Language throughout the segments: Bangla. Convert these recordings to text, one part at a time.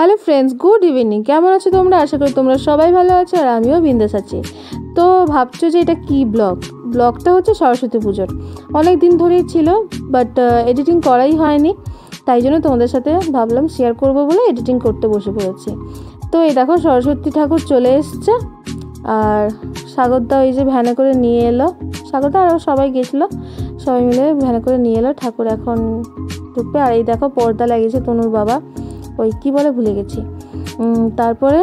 Hello friends, good evening. কেমন আছো তোমরা? আশা করি তোমরা সবাই ভালো আছো আর আমিও বিন্দাস আছি। তো ভাবছো যে এটা কি ব্লগটা হচ্ছে সরস্বতী পুজোর। অনেক দিন ধরেই ছিল, বাট এডিটিং করাই হয়নি, তাই জন্য তোমাদের সাথে ভাবলাম শেয়ার করব বলে এডিটিং করতে বসে পড়েছি। তো এই দেখো সরস্বতী ঠাকুর চলে এসছে, আর সাগরদা ওই যে ভ্যানে করে নিয়ে এলো। সাগরদা আরও সবাই গেছিলো, সবাই মিলে ভ্যানে করে নিয়ে এলো। ঠাকুর এখন ঢুকবে। আর এই দেখো পর্দা লাগিয়েছে তনুর বাবা, ওই কী বলে ভুলে গেছি। তারপরে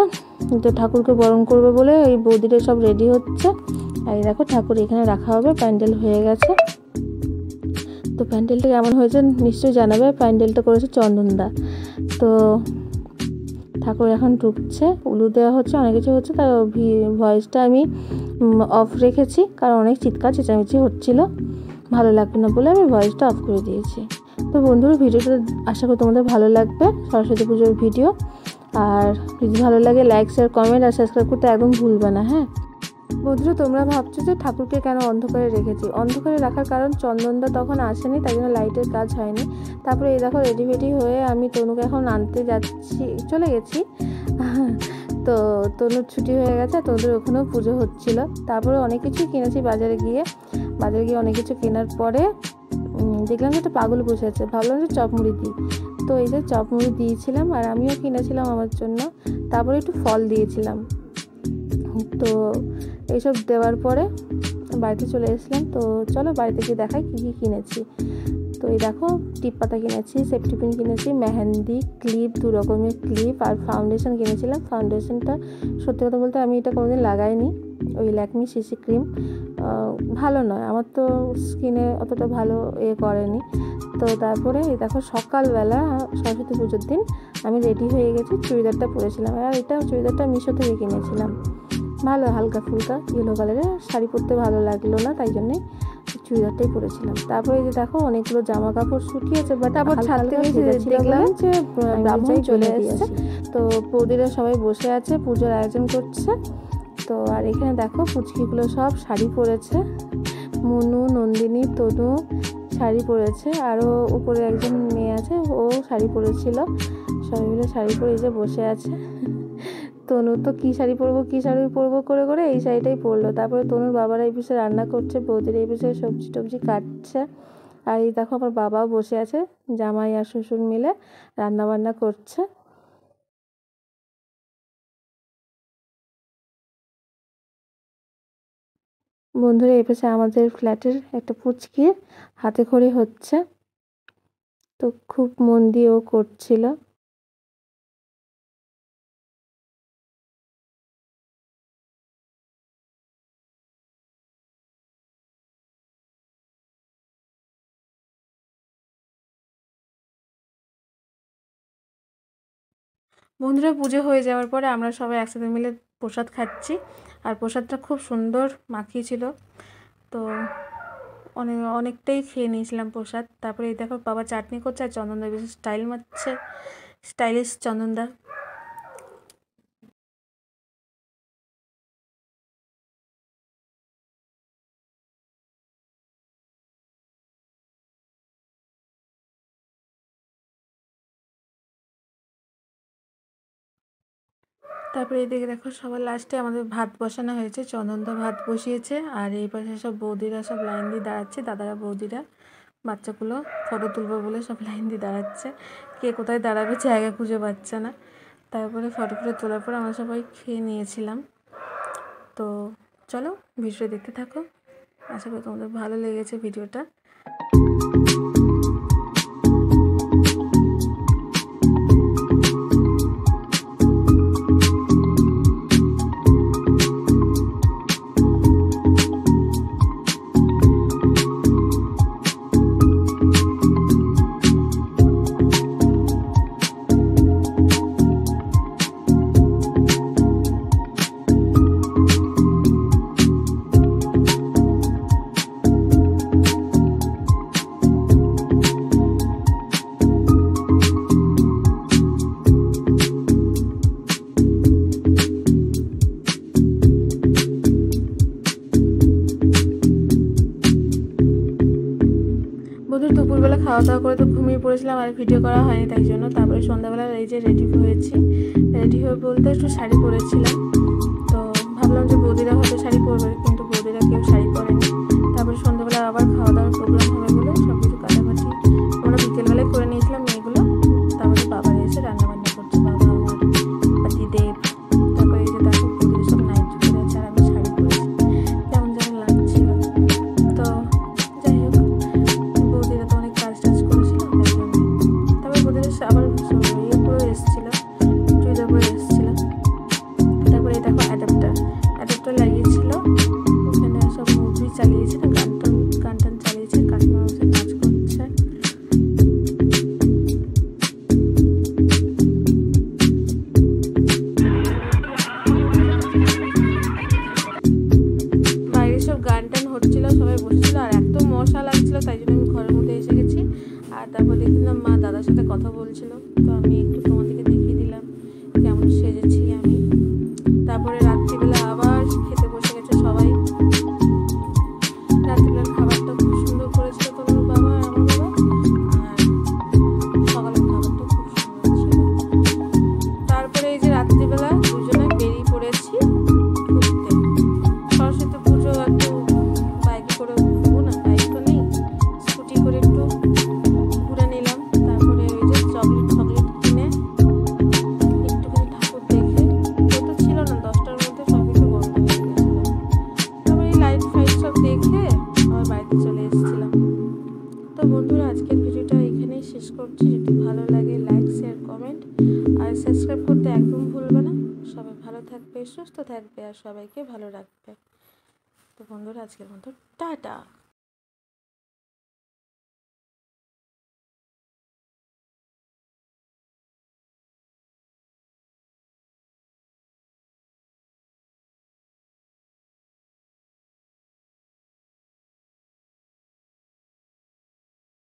তো ঠাকুরকে বরণ করবে বলে ওই বৌদিটা সব রেডি হচ্ছে। আর এই দেখো ঠাকুর এখানে রাখা হবে, প্যান্ডেল হয়ে গেছে। তো প্যান্ডেলটা কেমন হয়েছে নিশ্চয়ই জানাবে। প্যান্ডেলটা করেছে চন্দনদা। তো ঠাকুর এখন ঢুকছে, উলু দেওয়া হচ্ছে, অনেক কিছু হচ্ছে। তার ভয়েসটা আমি অফ রেখেছি, কারণ অনেক চিৎকার চেঁচামেচি হচ্ছিলো, ভালো লাগবে না বলে আমি ভয়েসটা অফ করে দিয়েছি। তো বন্ধুরা, ভিডিওটা আশা করি তোমাদের ভালো লাগবে, সরস্বতী পুজোর ভিডিও। আর যদি ভালো লাগে লাইক, শেয়ার, কমেন্ট আর সাবস্ক্রাইব করতে একদম ভুলবে না। হ্যাঁ বন্ধুরা, তোমরা ভাবছো যে ঠাকুরকে কেন অন্ধকারে রেখেছি। অন্ধকারে রাখার কারণ চন্দনদা তখন আসেনি, তাই জন্য লাইটের কাজ হয়নি। তারপরে এই দেখো রেডি হয়ে আমি তনুকে এখন আনতে চলে গেছি। তো তনুর ছুটি হয়ে গেছে, তোদের ওখানেও পুজো হচ্ছিলো। তারপরে অনেক কিছু কিনেছি বাজারে গিয়ে অনেক কিছু কেনার পরে দেখলাম যে একটা পাগল বসে আছে, ভাবলাম যে চপমুড়ি দিই। তো এই যে চপমুড়ি দিয়েছিলাম, আর আমিও কিনেছিলাম আমার জন্য। তারপরে একটু ফল দিয়েছিলাম। তো এইসব দেওয়ার পরে বাড়িতে চলে এসলাম। তো চলো বাড়িতে গিয়ে দেখাই কী কী কিনেছি। তো এই দেখো টিপ পাতা কিনেছি, সেফটি পিন কিনেছি, মেহেন্দি, ক্লিপ, 2 রকমের ক্লিপ, আর ফাউন্ডেশন কিনেছিলাম। ফাউন্ডেশনটা সত্যি কথা বলতে আমি এটা কোনোদিন লাগাইনি, ওই ল্যাকমি সিসি ক্রিম, ভালো নয়, আমার তো স্কিনে অতটা ভালো করেনি। তো তারপরে এই দেখো সকালবেলা সরস্বতী পুজোর দিন আমি রেডি হয়ে গেছি, চুড়িদারটা পরেছিলাম। আর এটা চুড়িদারটা মিশো থেকে কিনেছিলাম, ভালো হালকা ফুলকা ইয়েলো কালারের। শাড়ি পরতে ভালো লাগলো না, তাই জন্যে চুড়িদারটাই পরেছিলাম। তারপরে যে দেখো অনেকগুলো জামা কাপড় শুকিয়েছে, বাট তারপর ছাদ থেকে দেখলাম যে ব্রাহ্মণ চলে এসেছে। তো বৌদিরা সবাই বসে আছে, পুজোর আয়োজন করছে। তো আর এখানে দেখো পুচকিগুলো সব শাড়ি পরেছে, মনু, নন্দিনী, তনু শাড়ি পরেছে, আরও উপরে একজন মেয়ে আছে, ও শাড়ি পরেছিল। সবাই মিলে শাড়ি পরে এই যে বসে আছে। তনু তো কী শাড়ি পরবো করে করে এই শাড়িটাই পরলো। তারপরে তনুর বাবারা এই পিছনে রান্না করছে, বৌদির এই পিছনে সবজি টবজি কাটছে। আর এই দেখো আমার বাবাও বসে আছে, জামাই আর শ্বশুর মিলে রান্না বান্না করছে। বন্ধুরা, এই পাশে আমাদের ফ্ল্যাটের একটা পুচকির হাতে খড়ি হচ্ছে, তো খুব মন দিয়েও করছিল। বন্ধুরা, পুজো হয়ে যাওয়ার পরে আমরা সবাই একসাথে মিলে প্রসাদ খাচ্ছি। আর প্রসাদটা খুব সুন্দর মাখিয়েছিল, তো অনেকটাই খেয়ে নিয়েছিলাম প্রসাদ। তারপরে এই দেখো বাবা চাটনি করছে, আর চন্দনদা বেশি স্টাইল মারছে, স্টাইলিশ চন্দনদা। তারপরে এদিকে দেখো সবার লাস্টে আমাদের ভাত বসানো হয়েছে, চন্দনদা ভাত বসিয়েছে। আর এই পাশে সব বৌদিরা সব লাইন দিয়ে দাঁড়াচ্ছে, দাদারা বৌদিরা বাচ্চাগুলো ফটো তুলবে বলে সব লাইন দিয়ে দাঁড়াচ্ছে। কে কোথায় দাঁড়াবে জায়গা খুঁজে পাচ্ছে না। তারপরে ফটো তোলার পর আমরা সবাই খেয়ে নিয়েছিলাম। তো চলো ভিডিওটা দেখতে থাকো, আশা করি তোমাদের ভালো লেগেছে ভিডিওটা। দুপুরবেলা খাওয়া দাওয়া করে তো ঘুমিয়ে পড়েছিলাম, আর ভিডিও করা হয়নি তাই জন্য। তারপরে সন্ধ্যাবেলা এই যে রেডি হয়েছি, রেডি হয়ে বলতে একটু শাড়ি পরেছিলাম। তো ভাবলাম যে বৌদিরা হয়তো শাড়ি পরবে, কিন্তু বৌদিরা কেউ শাড়ি পরেনি। তারপরে সন্ধ্যাবেলা আবার খাওয়া দাওয়ার প্রোগ্রাম হবে বলে সব কিছু কাটাকাটি আমরা বিকেলবেলায় করে নিয়েছিলাম মেয়েগুলো। তারপরে বাবার এসে রান্নাবান্না করছে, বাবা আমার আর দিদেব। তারপরে এই যে দেখো বৌদিরা সব নাইট পরে আছে আর আমি শাড়ি পরেছি, কেমন যেন লাগছিল। তো যাই হোক, বৌদিরা তো অনেক কাজ টাজ করেছিল তাই জন্য। তারপরে বৌদিরা আবার ইয়ে করে এসেছিলো, চুড়িদার পরে এসেছিলো। তারপরে এই দেখো অ্যাডাপ্টার লাগিয়েছিল, ওখানে সব মুভি চালিয়েছে না, গান টান চালিয়েছে, কাকিমা বসে নাচ করছে। বাইরে সব গান টান হচ্ছিল, সবাই বসেছিল আর এত মশা লাগছিল, তাই জন্য আমি ঘরের মধ্যে এসে গেছি। আর তারপর দেখলাম মা দাদার সাথে কথা বলছিল, তো আমি একটু তোমাদেরকে দেখিয়ে দিলাম কেমন সেজেছি আমি। তারপরে রাত্রিবেলা আবার খেতে বসে গেছে সবাই। রাত্রিবেলার খাবারটা খুব সুন্দর করেছিল তোমার বাবা আর আমার বাবা, আর সকালের খাবারটা খুব সুন্দর ছিল। তারপরে এই যে রাত্রিবেলা দুজনে বেরিয়ে পড়েছি ঘুরতে। সরস্বতী পুজো একটু বাইকে করে ঘুরবো না, বাইক তো নেই, স্কুটি করে একটু ঘুরে নিলাম। তারপরে ওই যে চকলেট কিনে একটুখানি ঠাকুর দেখে, কেউ তো ছিল না, 10টার মধ্যে সব কিছু বন্ধ হয়ে গেছিলো। তারপরে এই লাইট ফাইট সব দেখে আবার বাড়িতে চলে এসেছিলাম। তো বন্ধুরা, আজকের ভিডিওটা এখানেই শেষ করছি। যদি ভালো লাগে লাইক, শেয়ার, কমেন্ট আর সাবস্ক্রাইব করতে একদম ভুলবে না। সবাই ভালো থাকবে, সুস্থ থাকবে আর সবাইকে ভালো রাখবে। তো বন্ধুরা, আজকের মতো টাটা।